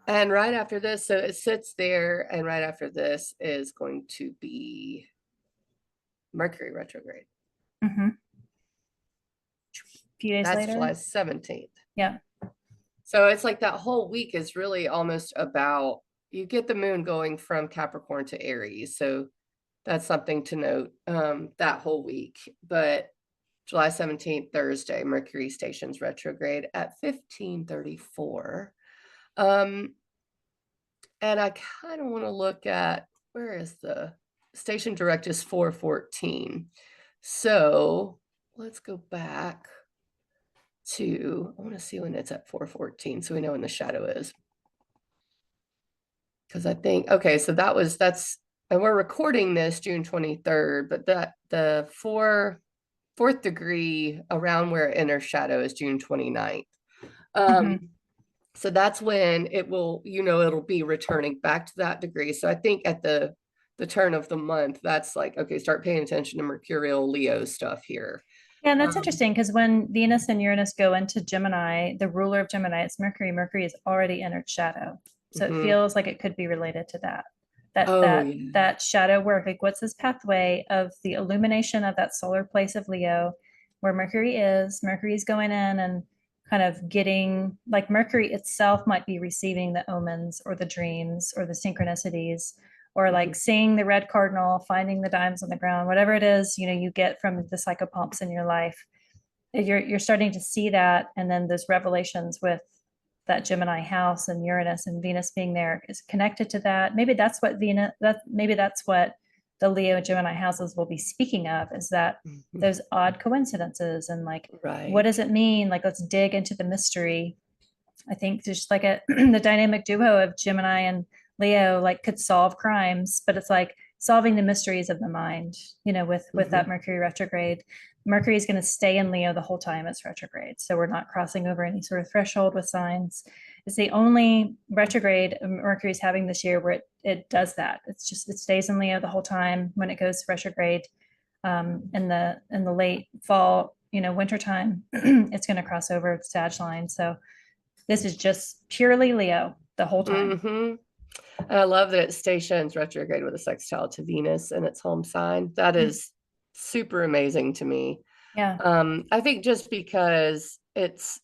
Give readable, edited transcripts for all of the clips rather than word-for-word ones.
And right after this, so it sits there, and right after this is going to be Mercury retrograde. Mm-hmm. Few days That's later. July 17th. Yeah. So it's like that whole week is really almost about, you get the moon going from Capricorn to Aries. So that's something to note, that whole week. But July 17th, Thursday, Mercury stations retrograde at 1534. And I kind of want to look at, where is the station direct is 414. So let's go back to, I want to see when it's at 414 so we know when the shadow is. Because I think, okay, so and we're recording this June 23rd, but the fourth degree around where inner shadow is June 29th. Mm-hmm. So that's when it will, it'll be returning back to that degree. So I think at the turn of the month, that's like, okay, start paying attention to Mercurial Leo stuff here. Yeah, and that's interesting because when Venus and Uranus go into Gemini, the ruler of Gemini, it's Mercury. Mercury is already entered shadow. So it feels like it could be related to that. Yeah. That shadow work. Like what's this pathway of the illumination of that solar place of Leo, where Mercury is? Mercury is going in and kind of getting, like Mercury itself might be receiving the omens or the dreams or the synchronicities, or like seeing the red cardinal, finding the dimes on the ground, whatever it is, you get from the psychopomps in your life. You're starting to see that, and then those revelations with that Gemini house and Uranus and Venus being there is connected to that. Maybe that's what the Leo Gemini houses will be speaking of, is that those odd coincidences, and like, right. What does it mean? Like, let's dig into the mystery. I think just like the dynamic duo of Gemini and Leo, like, could solve crimes, but it's like solving the mysteries of the mind, with that Mercury retrograde. Mercury is going to stay in Leo the whole time it's retrograde. So we're not crossing over any sort of threshold with signs. It's the only retrograde Mercury is having this year where it does that. It stays in Leo the whole time when it goes retrograde. In the late fall, winter time, it's going to cross over the Sag line. So this is just purely Leo the whole time. I love that it stations retrograde with a sextile to Venus in its home sign. That is super amazing to me. Yeah. I think just because it's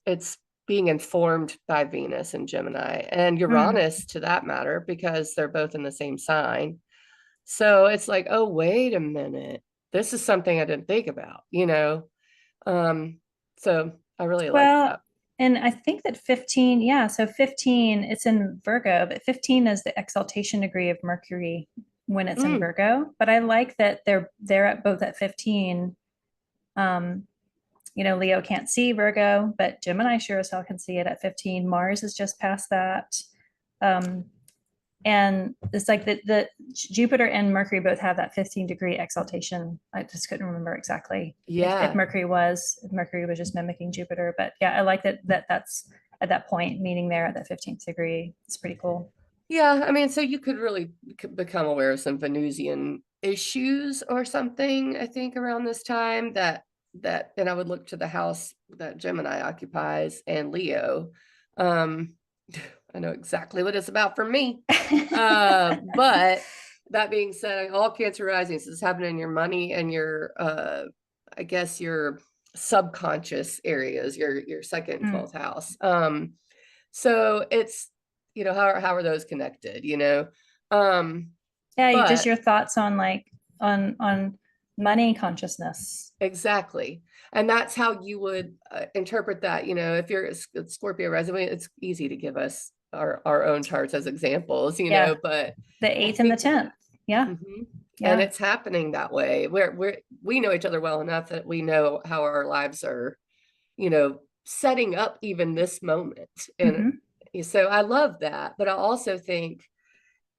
being informed by Venus and Gemini and Uranus to that matter, because they're both in the same sign. So it's like, oh, wait a minute. This is something I didn't think about, So I really like that. And I think that 15, yeah, so 15, it's in Virgo, but 15 is the exaltation degree of Mercury when it's in Virgo. But I like that they're at both at 15. Leo can't see Virgo, but Gemini sure as hell can see it at 15. Mars is just past that. And it's like the Jupiter and Mercury both have that 15-degree exaltation. I just couldn't remember exactly if Mercury was just mimicking Jupiter. But yeah, I like that's at that point, meaning there at that 15th degree. It's pretty cool. Yeah, I mean, so you could really become aware of some Venusian issues or something, I think, around this time, that then I would look to the house that Gemini occupies and Leo. I know exactly what it's about for me. But that being said, all Cancer risings is happening in your money and your I guess your subconscious areas, your second and 12th house. So it's, how are those connected, Yeah, just your thoughts on like on money consciousness. Exactly. And that's how you would interpret that. If you're a Scorpio rising, it's easy to give us our own charts as examples, but the 8th and the 10th. Yeah. Yeah. And it's happening that way. We know each other well enough that we know how our lives are, setting up even this moment. And so I love that. But I also think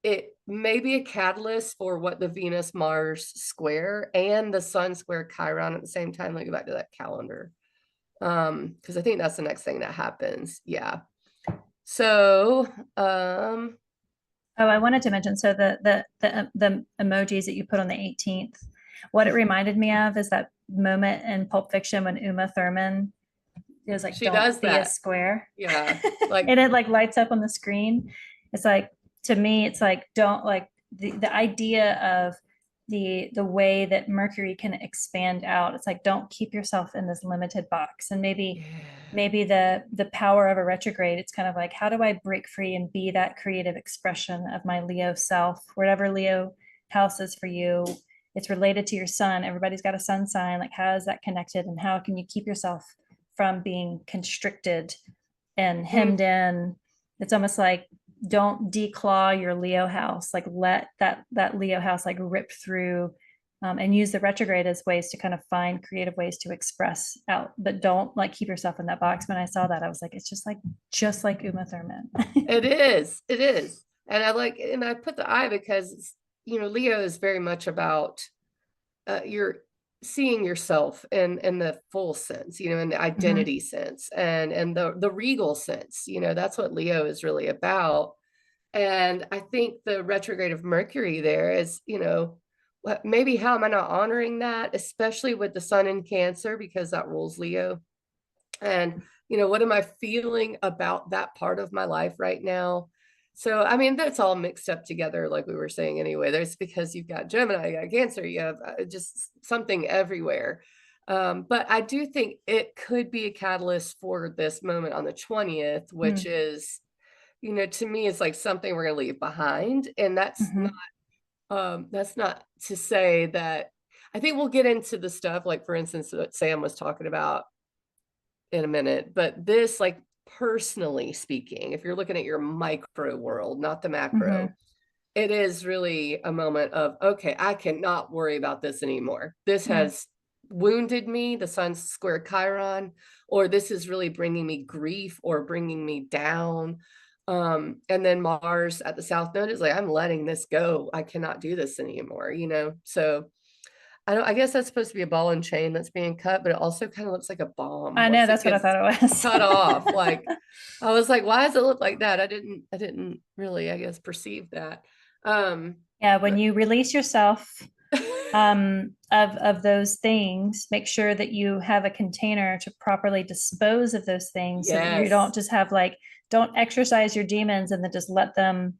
it may be a catalyst for what the Venus Mars square and the Sun square Chiron at the same time. Let me go back to that calendar. Because I think that's the next thing that happens. Yeah. So I wanted to mention, so the emojis that you put on the 18th, what it reminded me of is that moment in Pulp Fiction when Uma Thurman is like, she does be that. a square. Yeah. And it like lights up on the screen. It's like, to me, it's like, don't like the idea of the way that Mercury can expand out. It's like, don't keep yourself in this limited box. And maybe Yeah. maybe the power of a retrograde, it's kind of like, how do I break free and be that creative expression of my Leo self, whatever Leo house is for you. It's related to your sun. Everybody's got a sun sign. Like, how is that connected, and how can you keep yourself from being constricted and Hmm. hemmed in? It's almost like, don't declaw your Leo house. Like, let that Leo house like rip through, and use the retrograde as ways to kind of find creative ways to express out, but don't like keep yourself in that box. When I saw that, I was like, it's just like Uma Thurman. It is. It is. And I put the I because Leo is very much about you're seeing yourself in the full sense, in the Mhm. identity sense and the regal sense. That's what Leo is really about. And I think the retrograde of Mercury there is, maybe how am I not honoring that, especially with the sun in Cancer, because that rules Leo. And, what am I feeling about that part of my life right now? So, I mean, that's all mixed up together, like we were saying anyway. There's because you've got Gemini, you got Cancer, you have just something everywhere. But I do think it could be a catalyst for this moment on the 20th, which Mm. is, to me, it's like something we're going to leave behind. And Mhm. that's not to say that I think we'll get into the stuff, like, for instance, what Sam was talking about in a minute, but this, like, personally speaking, if you're looking at your micro world, not the macro, Mhm. it is really a moment of, okay, I cannot worry about this anymore. This Mm. has wounded me, the sun's square Chiron, or this is really bringing me grief or bringing me down. And then Mars at the South Node is like, I'm letting this go. I cannot do this anymore. So I guess that's supposed to be a ball and chain that's being cut, but it also kind of looks like a bomb I know, once it that's what I gets thought it was. cut off. Like, I was like, why does it look like that? I didn't really, I guess, perceive that. Yeah, when But you release yourself of those things, make sure that you have a container to properly dispose of those things, so that you don't yes, just have like, don't exercise your demons and then just let them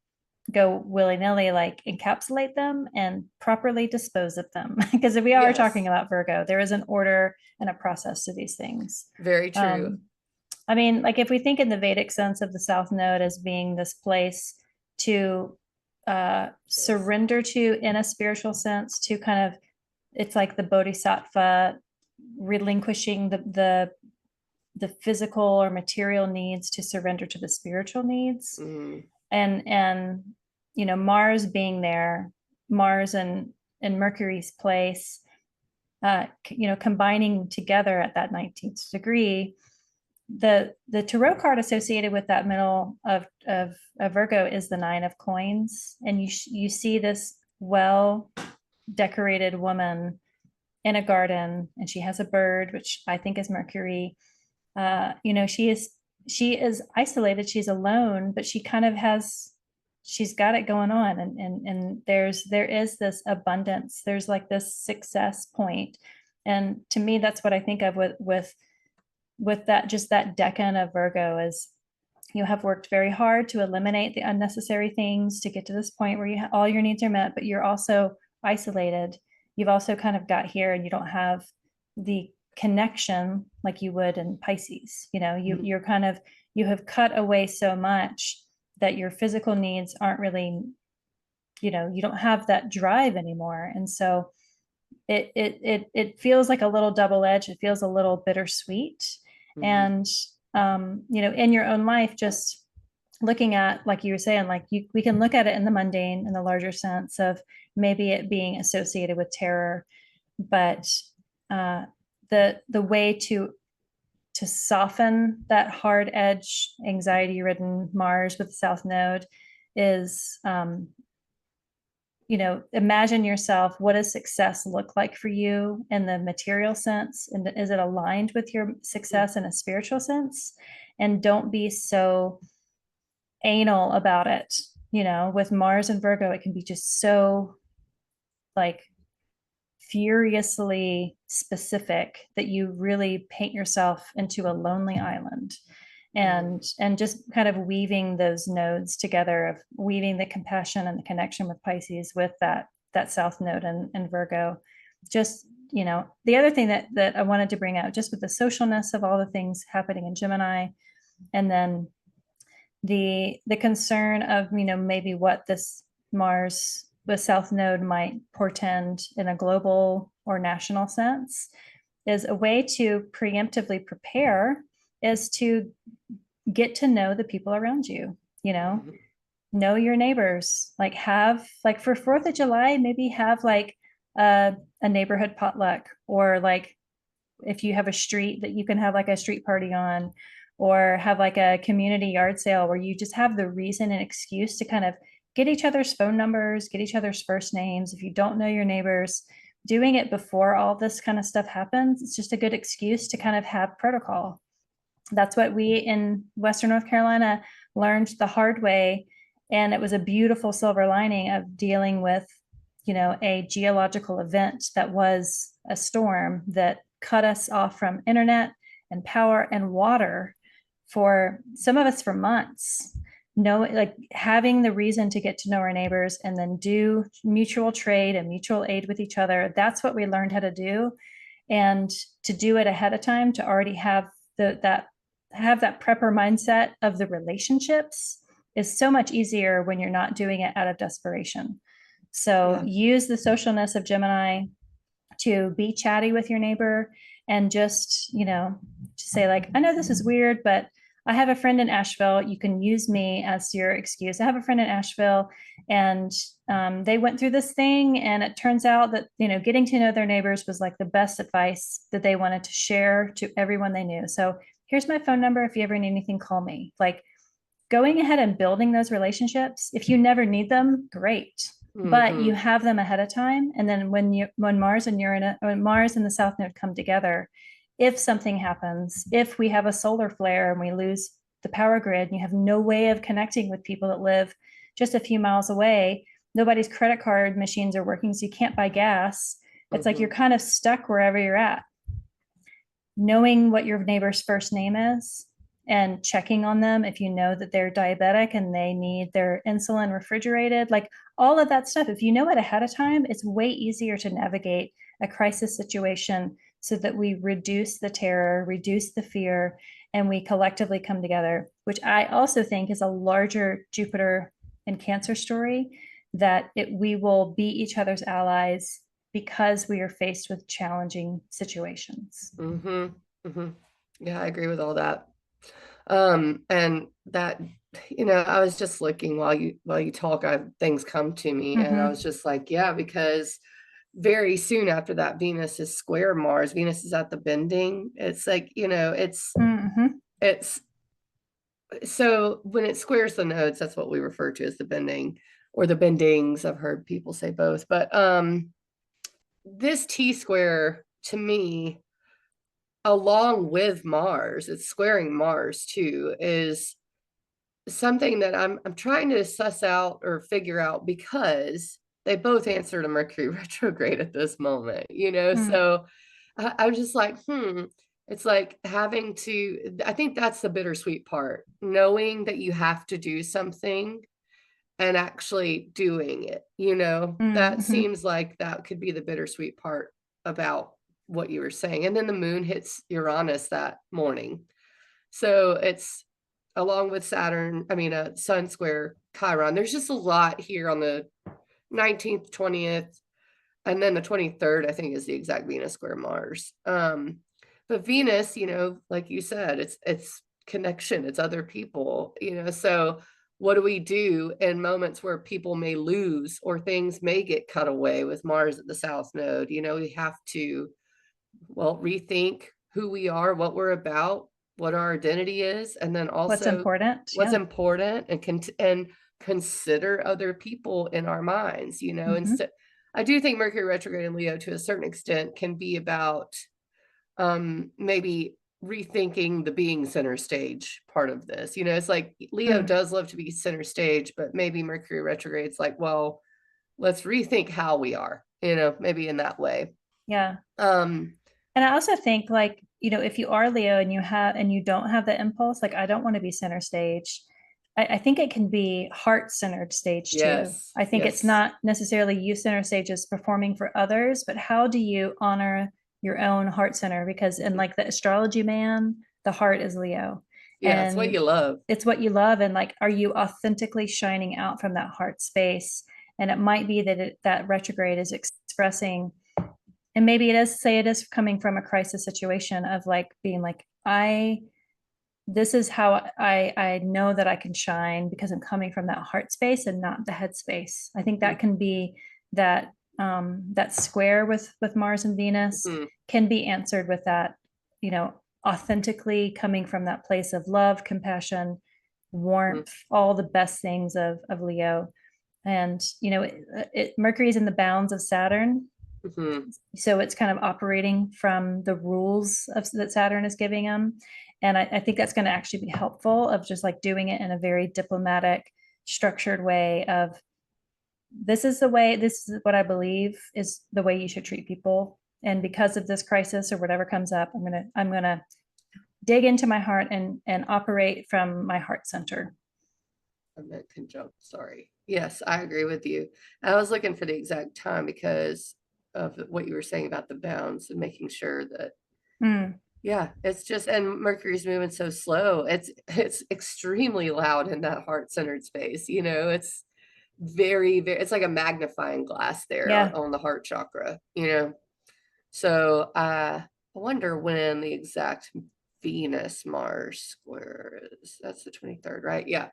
go willy-nilly. Like, encapsulate them and properly dispose of them. Because if we are talking yes, about Virgo, there is an order and a process to these things. very true. um I mean, like, if we think in the Vedic sense of the South Node as being this place to Yes. surrender to, in a spiritual sense, to kind of, it's like the Bodhisattva relinquishing the physical or material needs to surrender to the spiritual needs. Mm, And Mars being there, Mars and Mercury's place, combining together at that 19th degree. The tarot card associated with that middle of Virgo is the nine of coins, and you see this well decorated woman in a garden, and she has a bird, which I think is Mercury. She is isolated, she's alone, but she kind of has, she's got it going on, and there is this abundance, there's like this success point. And to me, that's what I think of with that, just that decan of Virgo, is you have worked very hard to eliminate the unnecessary things to get to this point where all your needs are met, but you're also isolated. You've also kind of got here and you don't have the connection like you would in Pisces. mm, You're kind of, you have cut away so much that your physical needs aren't really, you don't have that drive anymore. And so it feels like a little double edged. It feels a little bittersweet. mhm. And in your own life, just looking at, like you were saying, like, we can look at it in the mundane, in the larger sense of maybe it being associated with terror, but uh, the way to soften that hard edge, anxiety ridden Mars with the South Node is, imagine yourself, what does success look like for you in the material sense? And is it aligned with your success in a spiritual sense? And don't be so anal about it. With Mars and Virgo, it can be just so like furiously specific that you really paint yourself into a lonely island. and just kind of weaving those nodes together, of weaving the compassion and the connection with Pisces with that south node and Virgo. Just, the other thing that I wanted to bring out, just with the socialness of all the things happening in Gemini, and then the concern of, maybe what this Mars, the south node, might portend in a global or national sense, is a way to preemptively prepare is to get to know the people around you, know your neighbors, like for 4th of July, maybe have like a neighborhood potluck, or like if you have a street that you can have like a street party on, or have like a community yard sale where you just have the reason and excuse to kind of get each other's phone numbers, get each other's first names. If you don't know your neighbors, doing it before all this kind of stuff happens, it's just a good excuse to kind of have protocol. That's what we in Western North Carolina learned the hard way. And it was a beautiful silver lining of dealing with, a geological event that was a storm that cut us off from internet and power and water for some of us for months. Like having the reason to get to know our neighbors and then do mutual trade and mutual aid with each other. That's what we learned how to do. And to do it ahead of time, to already have that prepper mindset of the relationships, is so much easier when you're not doing it out of desperation. So use the socialness of Gemini to be chatty with your neighbor, and just, say like, I know this is weird, but I have a friend in Asheville. You can use me as your excuse. I have a friend in Asheville, and they went through this thing, and it turns out that, getting to know their neighbors was like the best advice that they wanted to share to everyone they knew. So here's my phone number. If you ever need anything, call me. Like going ahead and building those relationships. If you never need them, great. But you have them ahead of time. And then when Mars and Uranus, or Mars and the South Node come together, if something happens, if we have a solar flare and we lose the power grid, and you have no way of connecting with people that live just a few miles away, nobody's credit card machines are working, so you can't buy gas. It's like you're kind of stuck wherever you're at. Knowing what your neighbor's first name is and checking on them if you know that they're diabetic and they need their insulin refrigerated, like all of that stuff. If you know it ahead of time, it's way easier to navigate a crisis situation, so that we reduce the terror, reduce the fear, and we collectively come together, which I also think is a larger Jupiter and Cancer story, that we will be each other's allies because we are faced with challenging situations. Yeah, I agree with all that. And that, I was just looking while you talk, things come to me, and I was just like, yeah, because very soon after that, Venus is square Mars. Venus is at the bending. It's like, it's so when it squares the nodes, that's what we refer to as the bending or the bendings. I've heard people say both, but this T square, to me, along with Mars, it's squaring Mars too, is something that I'm trying to suss out or figure out, because they both answer to Mercury retrograde at this moment, so I'm just like, it's like having to, I think that's the bittersweet part, knowing that you have to do something and actually doing it, that seems like that could be the bittersweet part about what you were saying. And then the moon hits Uranus that morning. So it's along with Saturn, Sun square Chiron. There's just a lot here on the 19th, 20th, and then the 23rd, I think, is the exact Venus square Mars. But Venus, like you said, it's connection, it's other people, so what do we do in moments where people may lose or things may get cut away with Mars at the South Node? We have to, rethink who we are, what we're about, what our identity is, and then also what's important, and consider other people in our minds, instead. I do think Mercury retrograde in Leo, to a certain extent, can be about maybe rethinking the being center stage part of this. It's like Leo does love to be center stage, but maybe Mercury retrograde, it's like, well, let's rethink how we are, maybe in that way. Yeah. And I also think like, if you are Leo and you don't have the impulse, like I don't want to be center stage. I think it can be heart-centered stage too. Yes, I think it's yes. not necessarily you center stage as performing for others, but how do you honor your own heart center? Because in Mhm. like the astrology man, the heart is Leo. Yeah, it's what And you love. it's what you love. And like, are you authentically shining out from that heart space? And it might be that that retrograde is expressing, and maybe it is coming from a crisis situation of like being like, this is how I know that I can shine because I'm coming from that heart space and not the head space. I think that can be that that square with Mars and Venus Mhm. can be answered with that, you know, authentically coming from that place of love, compassion, Mhm. warmth, all the best things of Leo. And Mercury is in the bounds of Saturn, Mhm. so it's kind of operating from the rules that Saturn is giving them. And I think that's going to actually be helpful of just like doing it in a very diplomatic, structured way of this is what I believe is the way you should treat people. And because of this crisis or whatever comes up, I'm gonna dig into my heart and operate from my heart center. I meant conjunct, sorry. Yes, I agree with you. I was looking for the exact time because of what you were saying about the bounds and making sure that, Mm, yeah, it's just, and Mercury's moving so slow. It's extremely loud in that heart-centered space. It's very, very, it's like a magnifying glass there yeah. on the heart chakra. So I wonder when the exact Venus Mars square is. That's the 23rd, right? Yeah.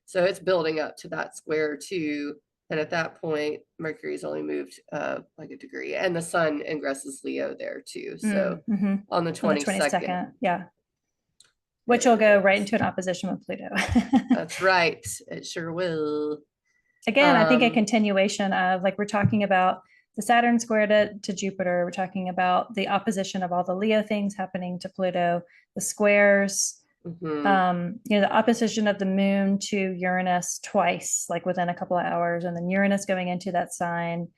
So it's building up to that square too. And at that point, Mercury's only moved like a degree, and the sun ingresses Leo there too. So Mm-hmm. on the On the 22nd, 22nd. Yeah. Which there will go it right is. into an opposition with Pluto. That's right. It sure will. Again, I think a Um, continuation of like we're talking about the Saturn square to Jupiter. We're talking about the opposition of all the Leo things happening to Pluto, the squares, mhm. the opposition of the moon to Uranus twice, like within a couple of hours, and then Uranus going into that sign,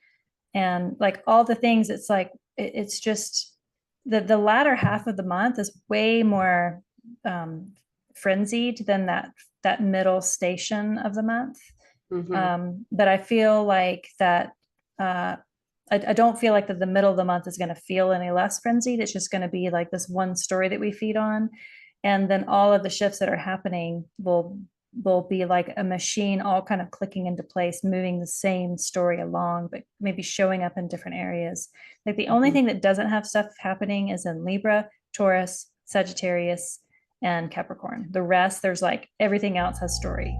and like all the things. It's like it's just the latter half of the month is way more um, frenzied than that middle station of the month. Mhm. But I feel like that I don't feel like that the middle of the month is going to feel any less frenzied. It's just going to be like this one story that we feed on. And then all of the shifts that are happening will be like a machine all kind of clicking into place, moving the same story along, but maybe showing up in different areas. Like the only Mhm. thing that doesn't have stuff happening is in Libra, Taurus, Sagittarius, and Capricorn. The rest, there's like everything else has story.